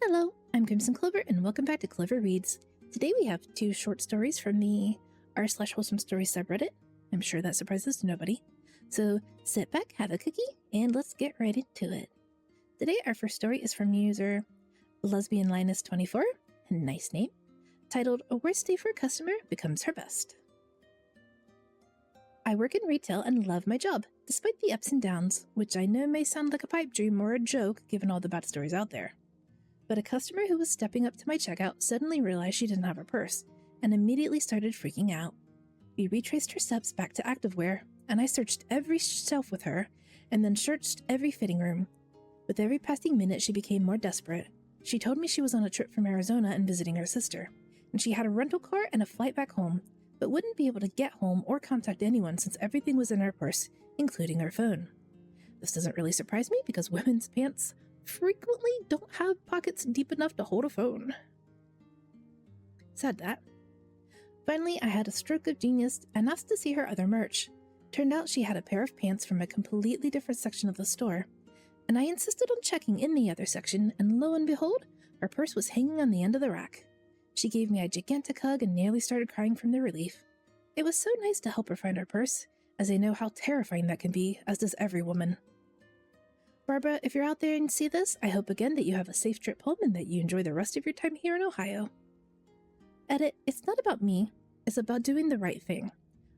Hello, I'm Crimson Clover, and welcome back to Clover Reads. Today we have two short stories from the r/wholesomestories subreddit. I'm sure that surprises nobody. So sit back, have a cookie, and let's get right into it. Today our first story is from user lesbianlinus24, a nice name, titled "A Worst Day for a Customer Becomes Her Best." I work in retail and love my job, despite the ups and downs, which I know may sound like a pipe dream or a joke given all the bad stories out there. But a customer who was stepping up to my checkout suddenly realized she didn't have her purse, and immediately started freaking out. We retraced her steps back to activewear, and I searched every shelf with her, and then searched every fitting room. With every passing minute she became more desperate. She told me she was on a trip from Arizona and visiting her sister, and she had a rental car and a flight back home, but wouldn't be able to get home or contact anyone since everything was in her purse, including her phone. This doesn't really surprise me because women's pants frequently don't have pockets deep enough to hold a phone. Said that. Finally, I had a stroke of genius and asked to see her other merch. Turned out she had a pair of pants from a completely different section of the store, and I insisted on checking in the other section, and lo and behold, her purse was hanging on the end of the rack. She gave me a gigantic hug and nearly started crying from the relief. It was so nice to help her find her purse, as I know how terrifying that can be, as does every woman. Barbara, if you're out there and see this, I hope again that you have a safe trip home and that you enjoy the rest of your time here in Ohio. Edit, it's not about me, it's about doing the right thing.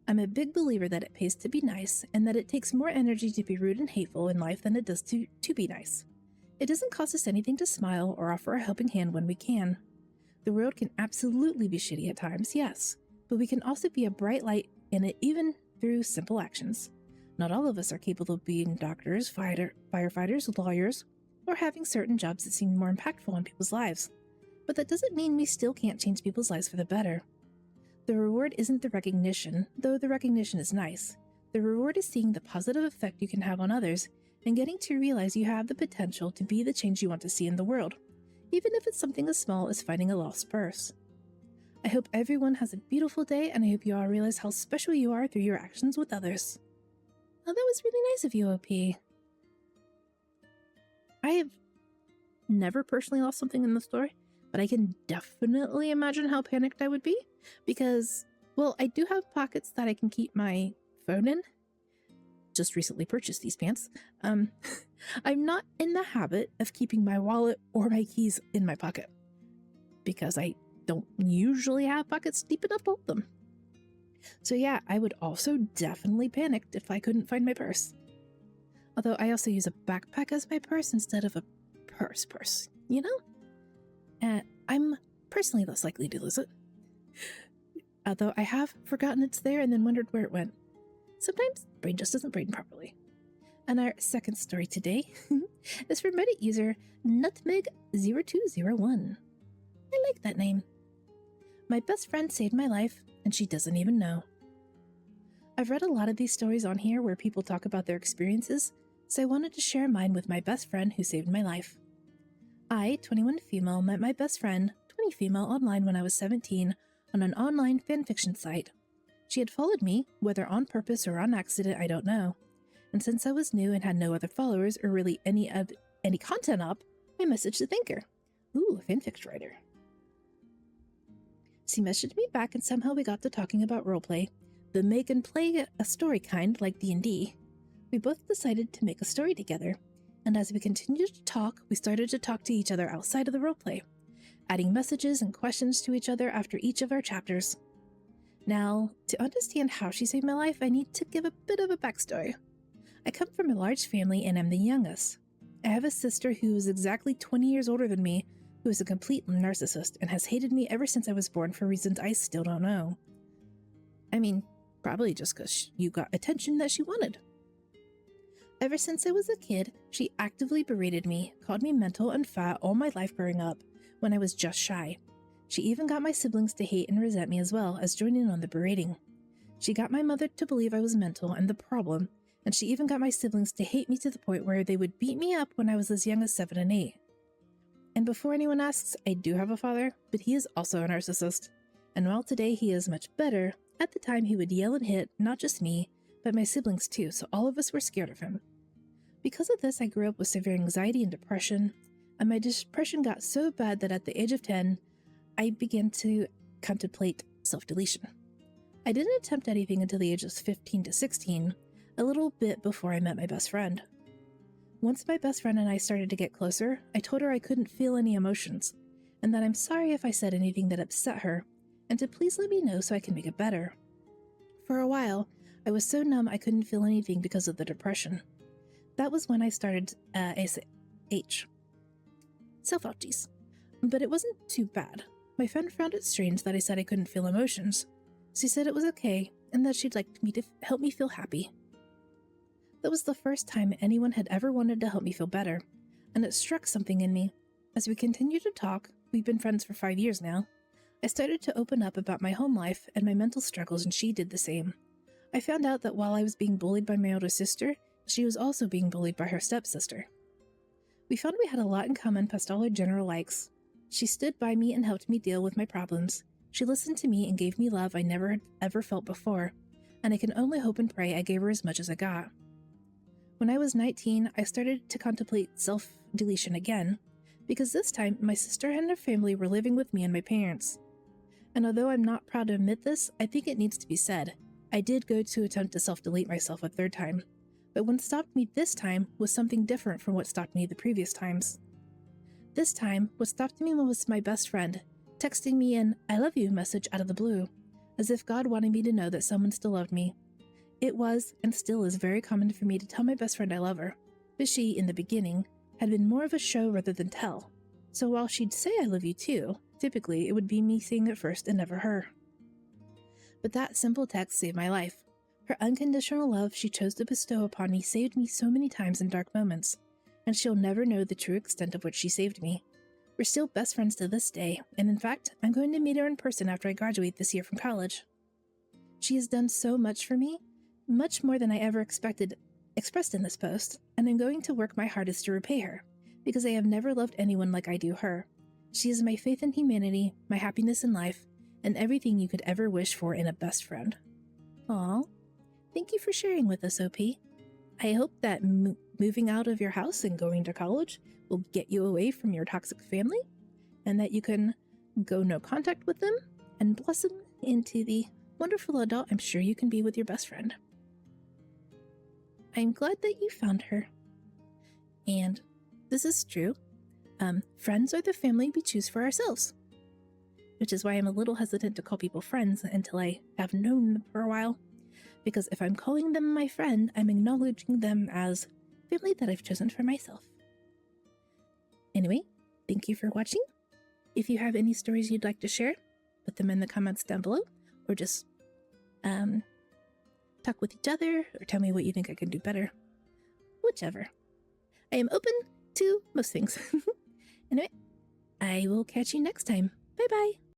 I'm a big believer that it pays to be nice, and that it takes more energy to be rude and hateful in life than it does to be nice. It doesn't cost us anything to smile or offer a helping hand when we can. The world can absolutely be shitty at times, yes, but we can also be a bright light in it even through simple actions. Not all of us are capable of being doctors, firefighters, lawyers, or having certain jobs that seem more impactful on people's lives. But that doesn't mean we still can't change people's lives for the better. The reward isn't the recognition, though the recognition is nice. The reward is seeing the positive effect you can have on others and getting to realize you have the potential to be the change you want to see in the world, even if it's something as small as finding a lost purse. I hope everyone has a beautiful day, and I hope you all realize how special you are through your actions with others. Oh, that was really nice of you, OP. I have never personally lost something in the store, but I can definitely imagine how panicked I would be because, well, I do have pockets that I can keep my phone in. Just recently purchased these pants. I'm not in the habit of keeping my wallet or my keys in my pocket because I don't usually have pockets deep enough to hold them. So yeah, I would also definitely panic if I couldn't find my purse. Although I also use a backpack as my purse instead of a purse, you know? And I'm personally less likely to lose it. Although I have forgotten it's there and then wondered where it went. Sometimes the brain just doesn't brain properly. And our second story today is from Reddit user Nutmeg0201. I like that name. My best friend saved my life, and she doesn't even know. I've read a lot of these stories on here where people talk about their experiences, so I wanted to share mine with my best friend who saved my life. I, 21 female, met my best friend, 20 female, online when I was 17 on an online fanfiction site. She had followed me, whether on purpose or on accident, I don't know. And since I was new and had no other followers or really any content up, I messaged to thank her. Ooh, a fanfiction writer. She messaged me back and somehow we got to talking about roleplay, the make and play a story kind like D&D. We both decided to make a story together, and as we continued to talk, we started to talk to each other outside of the roleplay, adding messages and questions to each other after each of our chapters. Now, to understand how she saved my life, I need to give a bit of a backstory. I come from a large family and am the youngest. I have a sister who is exactly 20 years older than me, who is a complete narcissist and has hated me ever since I was born for reasons I still don't know. I mean, probably just because you got attention that she wanted. Ever since I was a kid, she actively berated me, called me mental and fat all my life growing up, when I was just shy. She even got my siblings to hate and resent me as well as join in on the berating. She got my mother to believe I was mental and the problem, and she even got my siblings to hate me to the point where they would beat me up when I was as young as 7 and 8. And before anyone asks, I do have a father, but he is also a narcissist. And while today he is much better, at the time he would yell and hit not just me, but my siblings too, so all of us were scared of him. Because of this, I grew up with severe anxiety and depression, and my depression got so bad that at the age of 10, I began to contemplate self-deletion. I didn't attempt anything until the ages 15 to 16, a little bit before I met my best friend. Once my best friend and I started to get closer, I told her I couldn't feel any emotions, and that I'm sorry if I said anything that upset her, and to please let me know so I can make it better. For a while, I was so numb I couldn't feel anything because of the depression. That was when I started self-outies. But it wasn't too bad. My friend found it strange that I said I couldn't feel emotions. She said it was okay, and that she'd like me to help me feel happy. That was the first time anyone had ever wanted to help me feel better, and it struck something in me. As we continued to talk, we've been friends for 5 years now, I started to open up about my home life and my mental struggles, and she did the same. I found out that while I was being bullied by my older sister, she was also being bullied by her stepsister. We found we had a lot in common past all our general likes. She stood by me and helped me deal with my problems. She listened to me and gave me love I never had ever felt before, and I can only hope and pray I gave her as much as I got. When I was 19, I started to contemplate self-deletion again, because this time my sister and her family were living with me and my parents. And although I'm not proud to admit this, I think it needs to be said. I did go to attempt to self-delete myself a third time, but what stopped me this time was something different from what stopped me the previous times. This time, what stopped me was my best friend, texting me an "I love you" message out of the blue, as if God wanted me to know that someone still loved me. It was, and still is, very common for me to tell my best friend I love her, but she, in the beginning, had been more of a show rather than tell. So while she'd say "I love you too," typically it would be me saying it first and never her. But that simple text saved my life. Her unconditional love she chose to bestow upon me saved me so many times in dark moments, and she'll never know the true extent of what she saved me. We're still best friends to this day, and in fact, I'm going to meet her in person after I graduate this year from college. She has done so much for me, much more than I ever expected expressed in this post, and I'm going to work my hardest to repay her, because I have never loved anyone like I do her. She is my faith in humanity, my happiness in life, and everything you could ever wish for in a best friend. Aw, thank you for sharing with us, OP. I hope that moving out of your house and going to college will get you away from your toxic family, and that you can go no contact with them and blossom into the wonderful adult I'm sure you can be with your best friend. I'm glad that you found her. And this is true. Friends are the family we choose for ourselves, which is why I'm a little hesitant to call people friends until I have known them for a while, because if I'm calling them my friend, I'm acknowledging them as family that I've chosen for myself. Anyway, thank you for watching. If you have any stories you'd like to share, put them in the comments down below, or just talk with each other, or tell me what you think I can do better. Whichever. I am open to most things. Anyway, I will catch you next time. Bye-bye.